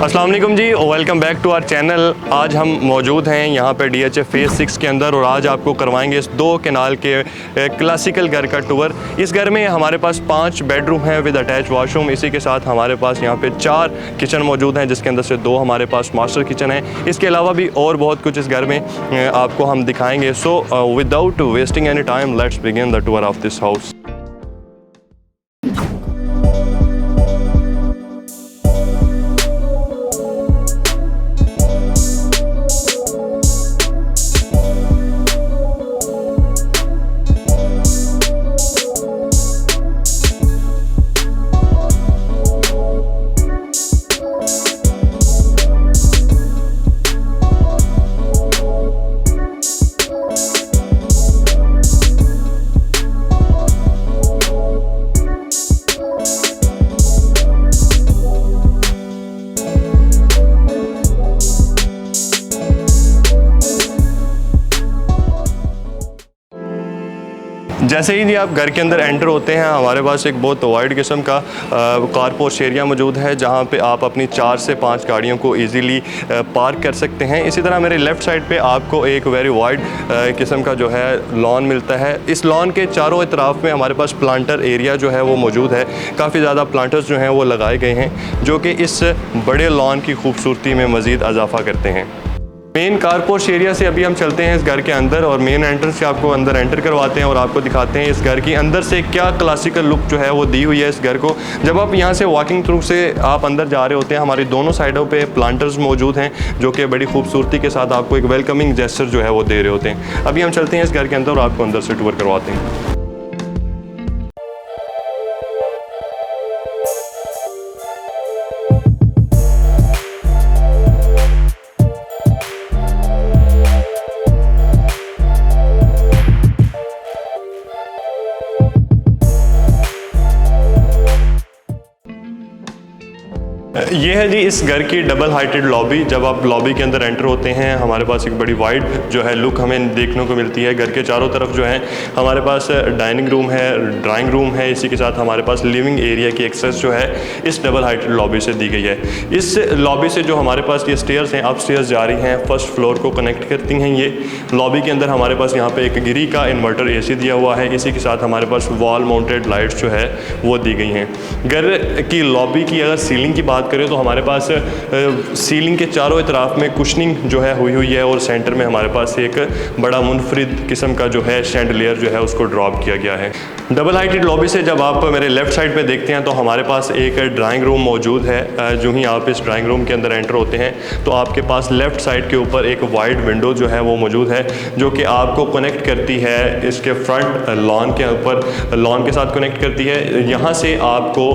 अस्सलाम वालेकुम जी, welcome back to our channel. आज हम मौजूद हैं यहाँ पे DHA फेज़ 6 के अंदर और आज आपको करवाएंगे इस 2 कनाल के क्लासिकल घर का टूर। इस घर में हमारे पास 5 बेडरूम हैं विद अटैच वॉशरूम। इसी के साथ हमारे पास यहाँ पे 4 किचन मौजूद हैं, जिसके अंदर से 2 हमारे पास मास्टर किचन है। इसके अलावा भी और बहुत कुछ इस घर में आपको हम दिखाएँगे। So without wasting any time, let's begin the tour of this house. जैसे ही आप घर के अंदर एंटर होते हैं, हमारे पास एक बहुत वाइड किस्म का कारपोर्च एरिया मौजूद है, जहां पे आप अपनी 4 से 5 गाड़ियों को इजीली पार्क कर सकते हैं। इसी तरह मेरे लेफ़्ट साइड पे आपको एक वेरी वाइड किस्म का जो है लॉन मिलता है। इस लॉन के चारों तरफ में हमारे पास प्लांटर एरिया जो है वो मौजूद है। काफ़ी ज़्यादा प्लांटर्स जो हैं वो लगाए गए हैं, जो कि इस बड़े लॉन की खूबसूरती में मज़ीद इजाफा करते हैं। मेन कारपोर्च एरिया से अभी हम चलते हैं इस घर के अंदर और मेन एंट्रेंस से आपको अंदर एंटर करवाते हैं और आपको दिखाते हैं इस घर की अंदर से क्या क्लासिकल लुक जो है वो दी हुई है इस घर को। जब आप यहाँ से वॉकिंग थ्रू से आप अंदर जा रहे होते हैं, हमारी दोनों साइडों पे प्लांटर्स मौजूद हैं, जो कि बड़ी खूबसूरती के साथ आपको एक वेलकमिंग जेस्चर जो है वो दे रहे होते हैं। अभी हम चलते हैं इस घर के अंदर और आपको अंदर से टूर करवाते हैं। ये है जी इस घर की डबल हाइटेड लॉबी। जब आप लॉबी के अंदर एंटर होते हैं, हमारे पास एक बड़ी वाइड जो है लुक हमें देखने को मिलती है। घर के चारों तरफ जो है हमारे पास डाइनिंग रूम है, ड्राइंग रूम है। इसी के साथ हमारे पास लिविंग एरिया की एक्सेस जो है इस डबल हाइटेड लॉबी से दी गई है। इस लॉबी से जो हमारे पास ये स्टेयर्स हैं, अप स्टेयर्स जा रही हैं, फर्स्ट फ्लोर को कनेक्ट करती हैं। ये लॉबी के अंदर हमारे पास यहाँ पे एक गिरी का इन्वर्टर AC दिया हुआ है। इसी के साथ हमारे पास वॉल माउंटेड लाइट्स जो है वो दी गई हैं। घर की लॉबी की अगर सीलिंग की बात करें तो हमारे पास सीलिंग के चारों तरफ में कुशनिंग जो है हुई है और सेंटर में हमारे पास एक बड़ा मुनफरिद किस्म का जो है शैंडलियर जो है उसको ड्रॉप किया गया है। डबल हाइटेड लॉबी से जब आप मेरे लेफ़्ट साइड पे देखते हैं तो हमारे पास एक ड्राइंग रूम मौजूद है। जो ही आप इस ड्राइंग रूम के अंदर एंटर होते हैं तो आपके पास लेफ़्ट साइड के ऊपर एक वाइड विंडो जो है वो मौजूद है, जो कि आपको कनेक्ट करती है इसके फ्रंट लॉन के ऊपर, लॉन के साथ कनेक्ट करती है। यहाँ से आपको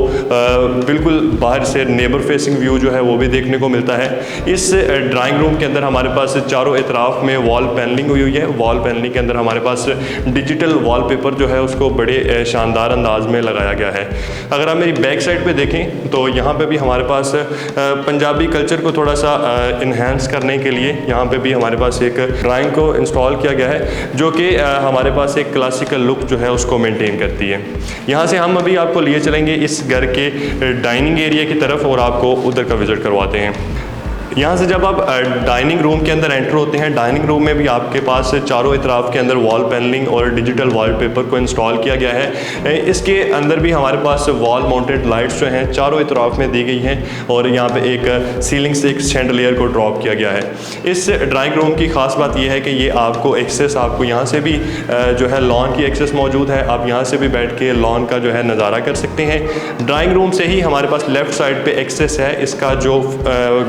बिल्कुल बाहर से नेबर फेसिंग व्यू जो है वो भी देखने को मिलता है। इस ड्राइंग रूम के अंदर हमारे पास चारों तरफ में वॉल पैनलिंग हुई है। वॉल पैनलिंग के अंदर हमारे पास डिजिटल वॉलपेपर जो है उसको बड़े शानदार अंदाज में लगाया गया है। अगर आप मेरी बैक साइड पे देखें तो यहाँ पे भी हमारे पास पंजाबी कल्चर को थोड़ा सा इन्हेंस करने के लिए यहाँ पे भी हमारे पास एक ड्राइंग को इंस्टॉल किया गया है, जो कि हमारे पास एक क्लासिकल लुक जो है उसको मेंटेन करती है। यहाँ से हम अभी आपको लिए चलेंगे इस घर के डाइनिंग एरिया की तरफ और आपको उधर का विजिट करवाते हैं। यहाँ से जब आप डाइनिंग रूम के अंदर एंटर होते हैं, डाइनिंग रूम में भी आपके पास चारों तरफ के अंदर वॉल पैनलिंग और डिजिटल वॉलपेपर को इंस्टॉल किया गया है। इसके अंदर भी हमारे पास वॉल माउंटेड लाइट्स जो हैं चारों तरफ में दी गई हैं और यहाँ पे एक सीलिंग से एक शैंडलियर को ड्रॉप किया गया है। इस ड्राइंग रूम की खास बात यह है कि ये आपको एक्सेस, आपको यहाँ से भी जो है लॉन की एक्सेस मौजूद है। आप यहाँ से भी बैठ के लॉन का जो है नज़ारा कर सकते हैं। ड्राइंग रूम से ही हमारे पास लेफ़्ट साइड पर एक्सेस है। इसका जो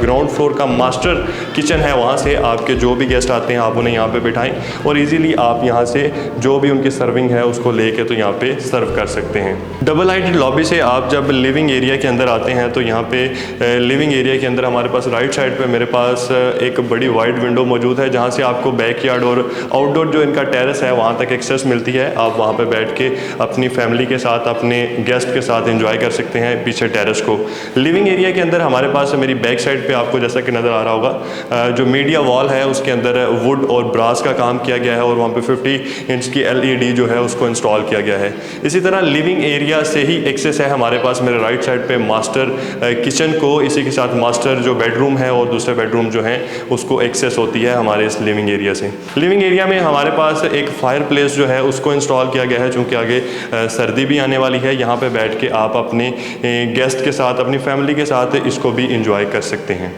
ग्राउंड फ्लोर का मास्टर किचन है, वहाँ से आपके जो भी गेस्ट आते हैं आप उन्हें यहाँ पे बिठाएं और इजीली आप यहाँ से जो भी उनकी सर्विंग है उसको लेके तो यहाँ पे सर्व कर सकते हैं। डबल हाइटेड लॉबी से आप जब लिविंग एरिया के अंदर आते हैं तो यहाँ पे लिविंग एरिया के अंदर हमारे पास राइट साइड पे मेरे पास एक बड़ी वाइड विंडो मौजूद है, जहाँ से आपको बैकयार्ड और आउटडोर जो इनका टेरेस है वहाँ तक एक्सेस मिलती है। आप वहाँ पर बैठ के अपनी फैमिली के साथ, अपने गेस्ट के साथ इंजॉय कर सकते हैं पीछे टेरेस को। लिविंग एरिया के अंदर हमारे पास मेरी बैक साइड पे आपको जैसा जैसा कि नज़र आ रहा होगा, जो मीडिया वॉल है उसके अंदर वुड और ब्रास का काम किया गया है और वहाँ पे 50 इंच की LED जो है उसको इंस्टॉल किया गया है। इसी तरह लिविंग एरिया से ही एक्सेस है हमारे पास मेरे राइट साइड पे मास्टर किचन को, इसी के साथ मास्टर जो बेडरूम है और दूसरे बेडरूम जो है उसको एक्सेस होती है हमारे इस लिविंग एरिया से। लिविंग एरिया में हमारे पास एक फायर प्लेस जो है उसको इंस्टॉल किया गया है, चूँकि आगे सर्दी भी आने वाली है। यहाँ पे बैठ के आप अपने गेस्ट के साथ, अपनी फैमिली के साथ इसको भी इंजॉय कर सकते हैं।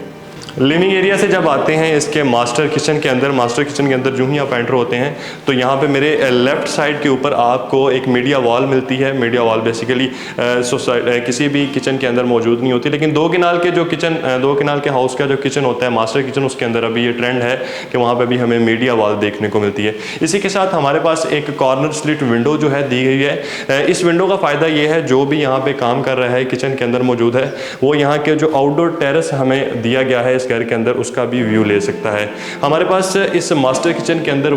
लिविंग एरिया से जब आते हैं इसके मास्टर किचन के अंदर जो ही आप एंटर होते हैं तो यहाँ पे मेरे लेफ़्ट साइड के ऊपर आपको एक मीडिया वॉल मिलती है। मीडिया वॉल बेसिकली किसी भी किचन के अंदर मौजूद नहीं होती, लेकिन दो किनाल के हाउस का जो किचन होता है मास्टर किचन, उसके अंदर अभी ये ट्रेंड है कि वहाँ पर भी हमें मीडिया वॉल देखने को मिलती है। इसी के साथ हमारे पास एक कॉर्नर स्लिट विंडो जो है दी गई है। इस विंडो का फ़ायदा ये है, जो भी यहाँ पर काम कर रहा है किचन के अंदर मौजूद है, वो यहाँ के जो आउटडोर टेरेस हमें दिया गया है इस घर के अंदर, उसका भी व्यू ले सकता है। हमारे पास इस मास्टर किचन के अंदर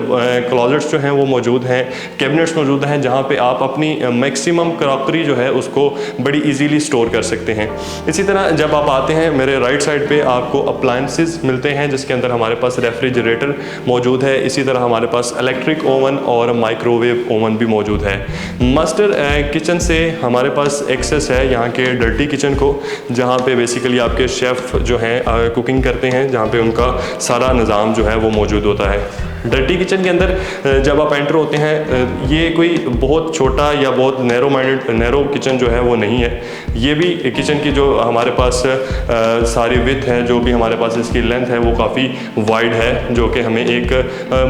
क्लोजेट्स जो हैं वो मौजूद हैं, कैबिनेट्स मौजूद हैं, जहां पे आप अपनी मैक्सिमम क्रॉकरी जो है उसको बड़ी इजीली स्टोर कर सकते हैं। इसी तरह जब आप आते हैं मेरे राइट साइड पे आपको अप्लायंसेस मिलते हैं, जिसके अंदर हमारे पास रेफ्रिजरेटर मौजूद है। इसी तरह हमारे पास इलेक्ट्रिक ओवन और माइक्रोवेव ओवन भी मौजूद है। मास्टर किचन से हमारे पास एक्सेस है यहाँ के डर्टी किचन को, जहाँ पे बेसिकली आपके शेफ़ जो हैं कुकिंग करते हैं, जहाँ पे उनका सारा निज़ाम जो है वो मौजूद होता है। डर्टी किचन के अंदर जब आप एंटर होते हैं, ये कोई बहुत छोटा या बहुत नैरो किचन जो है वो नहीं है। ये भी किचन की जो हमारे पास सारी विड्थ है, जो भी हमारे पास इसकी लेंथ है, वो काफ़ी वाइड है, जो कि हमें एक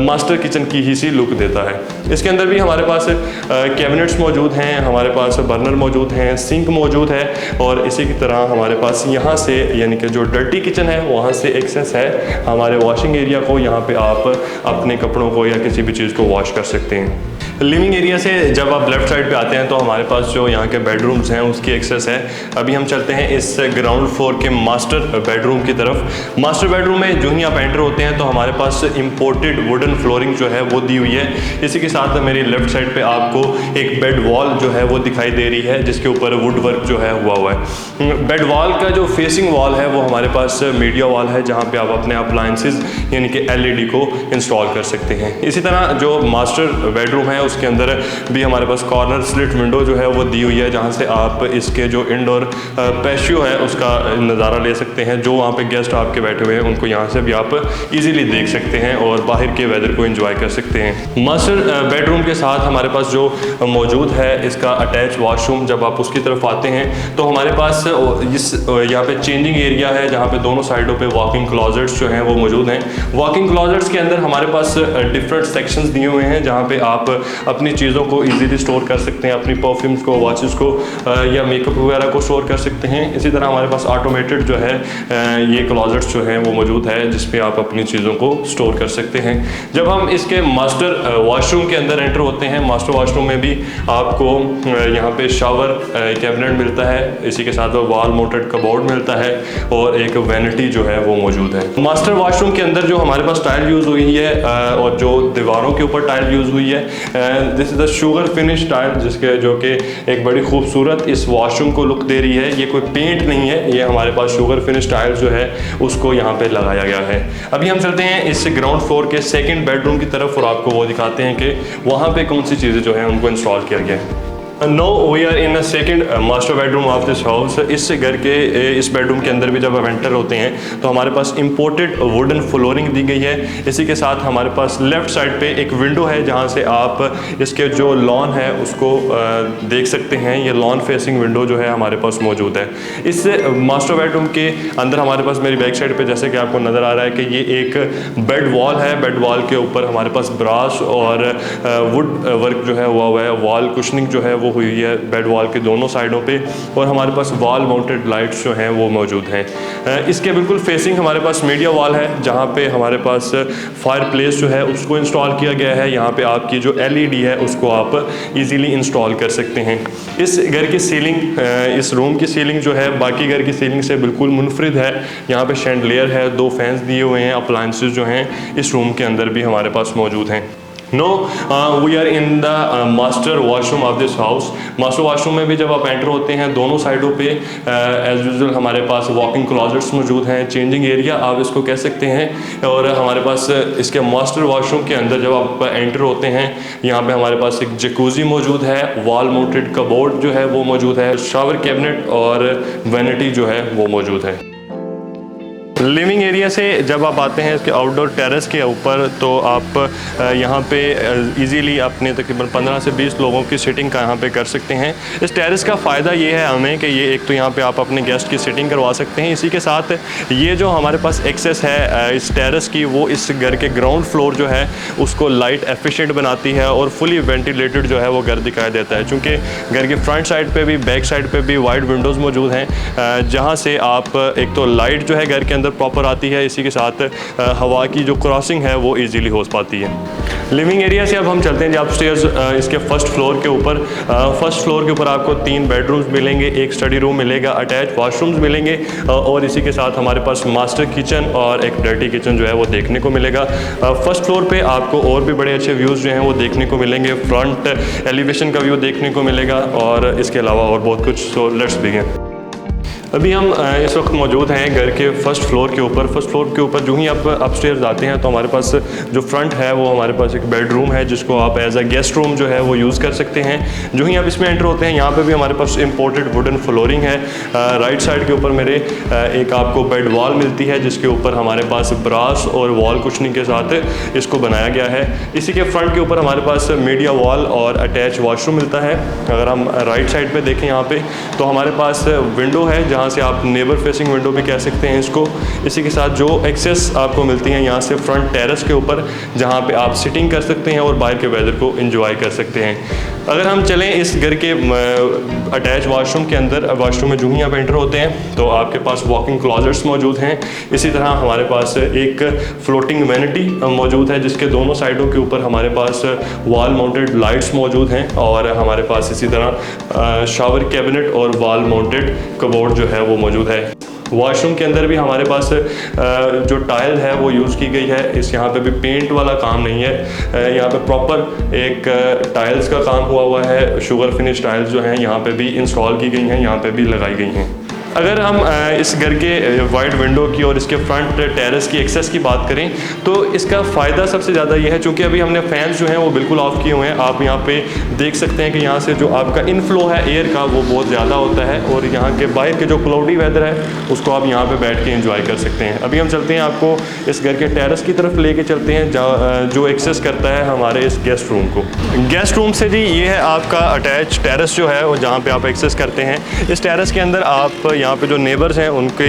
मास्टर किचन की ही सी लुक देता है। इसके अंदर भी हमारे पास कैबिनेट्स मौजूद हैं, हमारे पास बर्नर मौजूद हैं, सिंक मौजूद है, और इसी की तरह हमारे पास यहाँ से, यानी कि जो डर्टी किचन है वहाँ से एक्सेस है हमारे वॉशिंग एरिया को। यहाँ पे आप अपने कपड़ों को या किसी भी चीज़ को वॉश कर सकते हैं। लिविंग एरिया से जब आप लेफ़्ट साइड पे आते हैं तो हमारे पास जो यहाँ के बेडरूम्स हैं उसकी एक्सेस है। अभी हम चलते हैं इस ग्राउंड फ्लोर के मास्टर बेडरूम की तरफ। मास्टर बेडरूम में जो ही आप एंटर होते हैं तो हमारे पास इम्पोर्टेड वुडन फ्लोरिंग जो है वो दी हुई है। इसी के साथ मेरी लेफ़्ट साइड पे आपको एक बेड वॉल जो है वो दिखाई दे रही है, जिसके ऊपर वुड वर्क जो है हुआ है। बेड वॉल का जो फेसिंग वॉल है वो हमारे पास मीडिया वॉल है, जहाँ पे आप अपने अप्लायंसेस यानी कि LED को इंस्टॉल कर सकते हैं। इसी तरह जो मास्टर बेडरूम है उसके अंदर भी हमारे पास कॉर्नर स्लिट विंडो जो है वो दी हुई है, जहाँ से आप इसके जो इंडोर पैशियो है उसका नज़ारा ले सकते हैं। जो वहाँ पे गेस्ट आपके बैठे हुए हैं उनको यहाँ से भी आप इजीली देख सकते हैं और बाहर के वेदर को एंजॉय कर सकते हैं। मास्टर बेडरूम के साथ हमारे पास जो मौजूद है इसका अटैच वॉशरूम, जब आप उसकी तरफ आते हैं तो हमारे पास यहाँ पे चेंजिंग एरिया है, जहाँ पे दोनों साइडों पे वॉकिंग क्लोजेट्स जो हैं वो मौजूद हैं। वॉकिंग क्लोजेट्स के अंदर हमारे पास डिफरेंट सेक्शंस दिए हुए हैं, जहाँ पे आप अपनी चीज़ों को इजीली स्टोर कर सकते हैं, अपनी परफ्यूम्स को, वॉचेस को या मेकअप वगैरह को स्टोर कर सकते हैं। इसी तरह हमारे पास ऑटोमेटेड जो है ये क्लोजेट्स जो हैं वो मौजूद है, जिसमें आप अपनी चीज़ों को स्टोर कर सकते हैं। जब हम इसके मास्टर वॉशरूम के अंदर एंटर होते हैं, मास्टर वॉशरूम में भी आपको यहाँ पे शावर कैबिनेट मिलता है, इसी के साथ वॉल माउंटेड कबोर्ड मिलता है और एक वैनिटी जो है वो मौजूद है। मास्टर वॉशरूम के अंदर जो हमारे पास टाइल यूज़ हुई है और जो दीवारों के ऊपर टाइल यूज़ हुई है, this is the sugar finish tile, जो कि एक बड़ी खूबसूरत इस वॉशरूम को लुक दे रही है। ये कोई पेंट नहीं है, ये हमारे पास शुगर फिनिश टाइल जो है उसको यहाँ पे लगाया गया है। अभी हम चलते हैं इस ग्राउंड फ्लोर के सेकंड बेडरूम की तरफ और आपको वो दिखाते हैं कि वहाँ पे कौन सी चीज़ें जो है उनको इंस्टॉल किया गया है। Now we are in a second master bedroom of this house. इस घर के इस बेडरूम के अंदर भी जब आप एंटर होते हैं तो हमारे पास इंपोर्टेड वुडन फ्लोरिंग दी गई है। इसी के साथ हमारे पास लेफ़्ट साइड पे एक विंडो है, जहां से आप इसके जो लॉन है उसको देख सकते हैं। ये लॉन फेसिंग विंडो जो है हमारे पास मौजूद है। इस मास्टर बेडरूम के अंदर हमारे पास मेरी बैक साइड पे जैसे कि आपको नज़र आ रहा है कि ये एक बेड वॉल है। बेड वॉल के ऊपर हमारे पास ब्रास और वुड वर्क जो है हुआ है। वॉल कुशनिंग जो है वो हुई है बेड वॉल के दोनों साइडों पे, और हमारे पास वॉल माउंटेड लाइट्स जो हैं वो मौजूद हैं। इसके बिल्कुल फेसिंग हमारे पास मीडिया वॉल है, जहाँ पे हमारे पास फायर प्लेस जो है उसको इंस्टॉल किया गया है। यहाँ पे आपकी जो LED है उसको आप इजीली इंस्टॉल कर सकते हैं। इस घर की सीलिंग, इस रूम की सीलिंग जो है बाकी घर की सीलिंग से बिल्कुल मुनफरिद है। यहाँ पे शैंडलियर है, 2 फैंस दिए हुए हैं, अप्लायंसेस जो हैं इस रूम के अंदर भी हमारे पास मौजूद हैं। Now we are in the master washroom of this house. Master washroom में भी जब आप एंटर होते हैं दोनों साइडों पे एज यूजुअल हमारे पास वॉकिंग क्लॉजेट्स मौजूद हैं, चेंजिंग एरिया आप इसको कह सकते हैं। और हमारे पास इसके मास्टर वॉशरूम के अंदर जब आप एंटर होते हैं यहाँ पे हमारे पास एक जकूज़ी मौजूद है, वॉल माउंटेड कबोर्ड जो है वो मौजूद है, शावर कैबिनेट और वैनिटी जो है वो मौजूद है। लिविंग एरिया से जब आप आते हैं इसके आउटडोर टेरेस के ऊपर तो आप यहाँ पे इजीली अपने तकरीबन 15 से 20 लोगों की सिटिंग का यहाँ पे कर सकते हैं। इस टेरेस का फ़ायदा ये है हमें कि ये एक तो यहाँ पे आप अपने गेस्ट की सिटिंग करवा सकते हैं, इसी के साथ ये जो हमारे पास एक्सेस है इस टेरेस की वो इस घर के ग्राउंड फ्लोर जो है उसको लाइट एफिशिएंट बनाती है और फुली वेंटिलेटेड जो है वो घर दिखाई देता है। चूँकि घर की फ्रंट साइड पर भी बैक साइड पर भी वाइड विंडोज़ मौजूद हैं जहाँ से आप एक तो लाइट जो है घर के अंदर प्रॉपर आती है, इसी के साथ हवा की जो क्रॉसिंग है वो इजीली हो पाती है। लिविंग एरिया से अब हम चलते हैं जी अपस्टेयर्स इसके फर्स्ट फ्लोर के ऊपर। फर्स्ट फ्लोर के ऊपर आपको 3 बेडरूम्स मिलेंगे, एक स्टडी रूम मिलेगा, अटैच वॉशरूम्स मिलेंगे और इसी के साथ हमारे पास मास्टर किचन और एक डर्टी किचन जो है वो देखने को मिलेगा। फर्स्ट फ्लोर पे आपको और भी बड़े अच्छे व्यूज़ जो हैं वो देखने को मिलेंगे, फ्रंट एलिवेशन का व्यू देखने को मिलेगा और इसके अलावा और बहुत कुछ। So let's begin. अभी हम इस वक्त मौजूद हैं घर के फर्स्ट फ्लोर के ऊपर। फर्स्ट फ्लोर के ऊपर जो ही आप अपस्टेयर्स आते हैं तो हमारे पास जो फ्रंट है वो हमारे पास एक बेडरूम है जिसको आप एज अ गेस्ट रूम जो है वो यूज़ कर सकते हैं। जो ही आप इसमें एंटर होते हैं यहाँ पे भी हमारे पास इम्पोर्टेड वुडन फ्लोरिंग है। राइट साइड के ऊपर मेरे एक आपको बेड वॉल मिलती है जिसके ऊपर हमारे पास ब्रास और वॉल कुशनिंग के साथ इसको बनाया गया है। इसी के फ्रंट के ऊपर हमारे पास मीडिया वॉल और अटैच वॉशरूम मिलता है। अगर हम राइट साइड पर देखें यहाँ पर तो हमारे पास विंडो है जहाँ से आप नेबर फेसिंग विंडो भी कह सकते हैं इसको। इसी के साथ जो एक्सेस आपको मिलती हैं यहाँ से फ्रंट टेरेस के ऊपर जहाँ पे आप सिटिंग कर सकते हैं और बाहर के वेदर को एंजॉय कर सकते हैं। अगर हम चलें इस घर के अटैच वॉशरूम के अंदर, वॉशरूम में जो ही आप एंटर होते हैं तो आपके पास वॉकिंग क्लॉजेट्स मौजूद हैं। इसी तरह हमारे पास एक फ्लोटिंग वैनिटी मौजूद है जिसके दोनों साइडों के ऊपर हमारे पास वॉल माउंटेड लाइट्स मौजूद हैं और हमारे पास इसी तरह शावर कैबिनेट और वॉल माउंटेड कबोर्ड जो है वो मौजूद है। वॉशरूम के अंदर भी हमारे पास जो टाइल है वो यूज़ की गई है। इस यहाँ पे भी पेंट वाला काम नहीं है, यहाँ पे प्रॉपर एक टाइल्स का काम हुआ है। शुगर फिनिश टाइल्स जो हैं यहाँ पे भी इंस्टॉल की गई हैं, यहाँ पे भी लगाई गई हैं। अगर हम इस घर के वाइड विंडो की और इसके फ्रंट टेरेस की एक्सेस की बात करें तो इसका फ़ायदा सबसे ज़्यादा ये है चूँकि अभी हमने फ़ैन्स जो हैं वो बिल्कुल ऑफ़ किए हुए हैं। आप यहाँ पे देख सकते हैं कि यहाँ से जो आपका इनफ्लो है एयर का वो बहुत ज़्यादा होता है और यहाँ के बाहर के जो क्लाउडी वेदर है उसको आप यहाँ पे बैठ के एंजॉय कर सकते हैं। अभी हम चलते हैं आपको इस घर के टेरेस की तरफ लेके चलते हैं जो एक्सेस करता है हमारे इस गेस्ट रूम को। गेस्ट रूम से जी ये है आपका अटैच टेरेस जो है वो जहाँ पर आप एक्सेस करते हैं। इस टेरेस के अंदर आप यहाँ पे जो नेबर्स हैं उनकी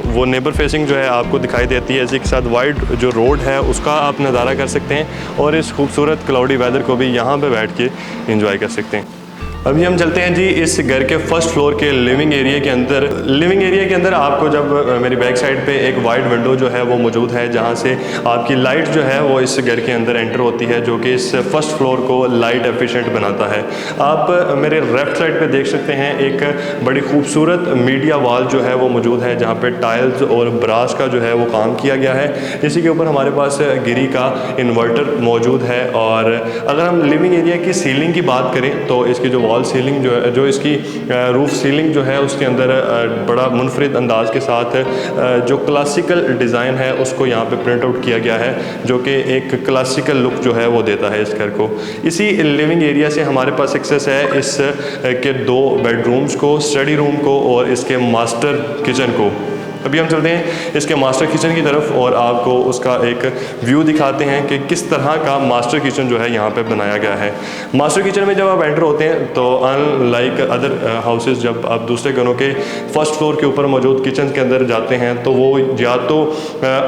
वो नेबर फेसिंग जो है आपको दिखाई देती है। इसी के साथ वाइड जो रोड है उसका आप नज़ारा कर सकते हैं और इस खूबसूरत क्लाउडी वेदर को भी यहाँ पे बैठ के एंजॉय कर सकते हैं। अभी हम चलते हैं जी इस घर के फर्स्ट फ्लोर के लिविंग एरिया के अंदर। लिविंग एरिया के अंदर आपको जब मेरी बैक साइड पे एक वाइड विंडो जो है वो मौजूद है जहाँ से आपकी लाइट जो है वो इस घर के अंदर एंटर होती है जो कि इस फर्स्ट फ्लोर को लाइट एफिशिएंट बनाता है। आप मेरे लेफ्ट साइड पे देख सकते हैं एक बड़ी खूबसूरत मीडिया वॉल जो है वो मौजूद है जहाँ पे टाइल्स और ब्रास का जो है वो काम किया गया है। इसी के ऊपर हमारे पास गिरी का इन्वर्टर मौजूद है। और अगर हम लिविंग एरिया की सीलिंग की बात करें तो इसकी जो वॉल सीलिंग जो है, जो इसकी रूफ सीलिंग जो है उसके अंदर बड़ा मुनफरिद अंदाज के साथ जो क्लासिकल डिज़ाइन है उसको यहाँ पे प्रिंट आउट किया गया है जो कि एक क्लासिकल लुक जो है वो देता है इस घर को। इसी लिविंग एरिया से हमारे पास एक्सेस है इस के 2 बेडरूम्स को, स्टडी रूम को और इसके मास्टर किचन को। अभी हम चलते हैं इसके मास्टर किचन की तरफ और आपको उसका एक व्यू दिखाते हैं कि किस तरह का मास्टर किचन जो है यहाँ पे बनाया गया है। मास्टर किचन में जब आप एंटर होते हैं तो अनलाइक अदर हाउसेस जब आप दूसरे घरों के फर्स्ट फ्लोर के ऊपर मौजूद किचन के अंदर जाते हैं तो वो या तो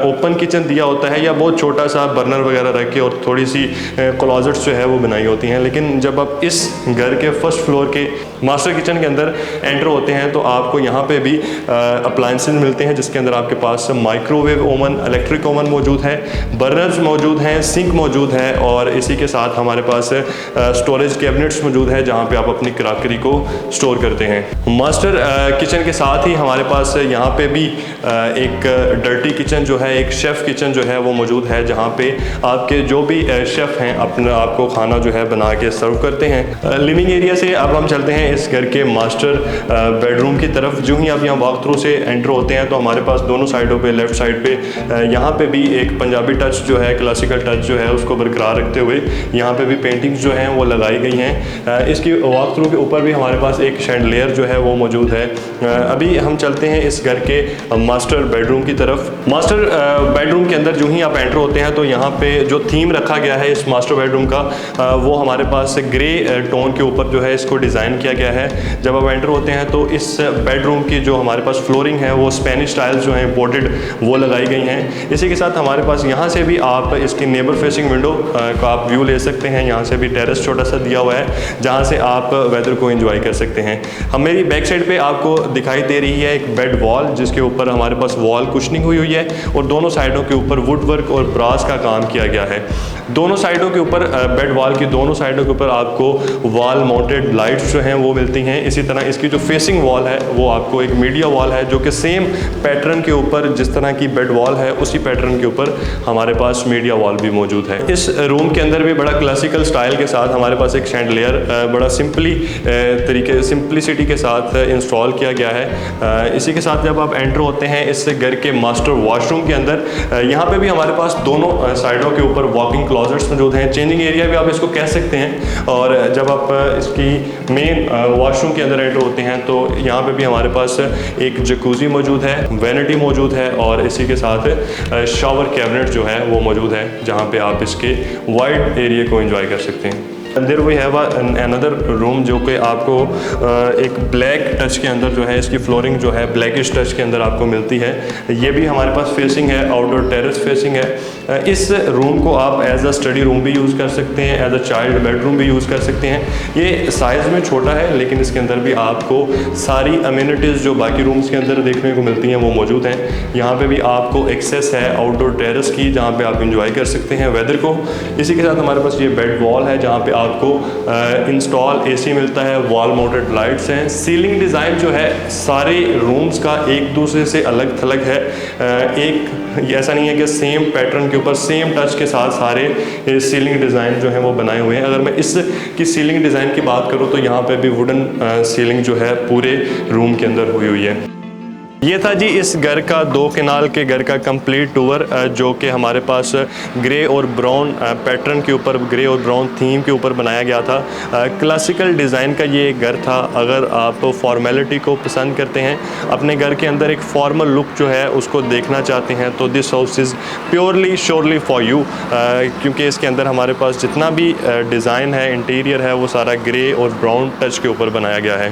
ओपन किचन दिया होता है या बहुत छोटा सा बर्नर वगैरह रख के और थोड़ी सी क्लॉजेट्स जो है वो बनाई होती हैं। लेकिन जब आप इस घर के फर्स्ट फ्लोर के मास्टर किचन के अंदर एंटर होते हैं तो आपको यहाँ पे भी अप्लायंसेस मिलते चलते हैं, जिसके अंदर आपके पास माइक्रोवेव ओवन, इलेक्ट्रिक ओवन मौजूद है, बर्नर्स मौजूद हैं, सिंक मौजूद है और इसी के साथ हमारे पास स्टोरेज कैबिनेट्स मौजूद है जहाँ पे आप अपनी क्रॉकरी को स्टोर करते हैं। मास्टर किचन के साथ ही हमारे पास यहाँ पे भी एक डर्टी किचन जो है, एक शेफ़ किचन जो है वो मौजूद है, जहाँ पे आपके जो भी शेफ़ हैं अपना आपको खाना जो है बना के सर्व करते हैं। लिविंग एरिया से अब हम चलते हैं इस घर के मास्टर बेडरूम की तरफ। जो ही आप यहाँ वॉक थ्रू से एंटर होते हैं तो हमारे पास दोनों साइडों पे, लेफ़्ट साइड पे यहाँ पे भी एक पंजाबी टच जो है, क्लासिकल टच जो है उसको बरकरार रखते हुए यहाँ पे भी पेंटिंग्स जो हैं वो लगाई गई हैं। इसकी वॉक थ्रू के ऊपर भी हमारे पास एक शैंडलियर जो है वो मौजूद है। अभी हम चलते हैं इस घर के मास्टर बेडरूम की तरफ। मास्टर बेडरूम के अंदर जो ही आप एंटर होते हैं तो यहाँ पे जो थीम रखा गया है इस मास्टर बेडरूम का वो हमारे पास ग्रे टोन के ऊपर जो है इसको डिज़ाइन किया गया है। जब आप एंटर होते हैं तो इस बेडरूम की जो हमारे पास फ्लोरिंग है वो स्पेनिश स्टाइल जो है इम्पोर्टेड वो लगाई गई हैं। इसी के साथ हमारे पास यहाँ से भी आप इसकी नेबर फेसिंग विंडो का आप व्यू ले सकते हैं। यहाँ से भी टेरेस छोटा सा दिया हुआ है जहाँ से आप वेदर को एंजॉय कर सकते हैं। हम मेरी बैक साइड पे आपको दिखाई दे रही है एक बेड वॉल, जिसके ऊपर हमारे पास वॉल कुशनिंग हुई है और दोनों साइडों के ऊपर वुड वर्क और ब्रास का काम किया गया है। दोनों साइडों के ऊपर बेड वॉल की दोनों साइडों के ऊपर आपको वॉल माउंटेड लाइट्स जो हैं वो मिलती हैं। इसी तरह इसकी जो फेसिंग वॉल है वो आपको एक मीडिया वॉल है जो कि सेम पैटर्न के ऊपर जिस तरह की बेड वॉल है उसी पैटर्न के ऊपर हमारे पास मीडिया वॉल भी मौजूद है। इस रूम के अंदर भी बड़ा क्लासिकल स्टाइल के साथ हमारे पास एक शैंडलियर बड़ा सिंपलिसिटी के साथ इंस्टॉल किया गया है। इसी के साथ जब आप एंटर होते हैं इस घर के मास्टर वॉशरूम के अंदर, यहाँ पे भी हमारे पास दोनों साइडों के ऊपर वॉकिंग क्लॉजेट्स मौजूद हैं, चेंजिंग एरिया भी आप इसको कह सकते हैं। और जब आप इसकी मेन वॉशरूम के अंदर एंटर होते हैं तो यहाँ पे भी हमारे पास एक जकूज़ी मौजूद है, वैनिटी मौजूद है और इसी के साथ शावर कैबिनेट जो है वो मौजूद है जहाँ पे आप इसके वाइड एरिया को एंजॉय कर सकते हैं। There we have another room जो कि आपको एक ब्लैक टच के अंदर जो है इसकी फ्लोरिंग जो है ब्लैकिश टच के अंदर आपको मिलती है। ये भी हमारे पास फेसिंग है, आउटडोर टेरेस फेसिंग है। इस रूम को आप एज अ स्टडी रूम भी यूज़ कर सकते हैं, एज अ चाइल्ड बेडरूम भी यूज़ कर सकते हैं। ये साइज़ में छोटा है लेकिन इसके अंदर भी आपको सारी अम्यूनिटीज़ जो बाकी रूम्स के अंदर देखने को मिलती हैं वो मौजूद हैं। यहाँ पे भी आपको एक्सेस है आउटडोर टेरेस की जहाँ पे आप इंजॉय कर सकते हैं वेदर को। इसी के साथ हमारे पास ये बेड वॉल है जहाँ पे आपको इंस्टॉल एसी मिलता है, वॉल माउंटेड लाइट्स हैं। सीलिंग डिज़ाइन जो है सारे रूम्स का एक दूसरे से अलग थलग है। एक ऐसा नहीं है कि सेम पैटर्न के ऊपर सेम टच के साथ सारे सीलिंग डिज़ाइन जो है वो बनाए हुए हैं। अगर मैं इसकी सीलिंग डिज़ाइन की बात करूँ तो यहाँ पे भी वुडन सीलिंग जो है पूरे रूम के अंदर हुई है। ये था जी इस घर का 2 कनाल के घर का कंप्लीट टूर जो कि हमारे पास ग्रे और ब्राउन पैटर्न के ऊपर, ग्रे और ब्राउन थीम के ऊपर बनाया गया था। क्लासिकल डिज़ाइन का ये घर था। अगर आप फॉर्मेलिटी को पसंद करते हैं, अपने घर के अंदर एक फॉर्मल लुक जो है उसको देखना चाहते हैं तो this house is purely surely for you, क्योंकि इसके अंदर हमारे पास जितना भी डिज़ाइन है, इंटीरियर है, वो सारा ग्रे और ब्राउन टच के ऊपर बनाया गया है।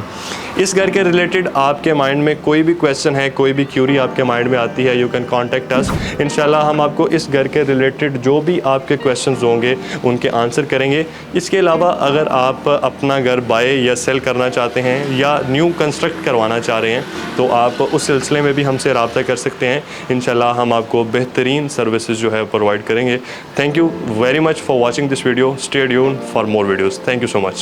इस घर के रिलेटेड आपके माइंड में कोई भी क्वेश्चन है, कोई भी क्यूरी आपके माइंड में आती है, यू कैन कॉन्टेक्ट अस। इंशाल्लाह हम आपको इस घर के रिलेटेड जो भी आपके क्वेश्चंस होंगे उनके आंसर करेंगे। इसके अलावा अगर आप अपना घर बाय या सेल करना चाहते हैं या न्यू कंस्ट्रक्ट करवाना चाह रहे हैं तो आप उस सिलसिले में भी हमसे रब्ता कर सकते हैं। इंशाल्लाह हम आपको बेहतरीन सर्विसेज जो है प्रोवाइड करेंगे। Thank you very much for watching this video. Stay tuned for more videos. Thank you so much.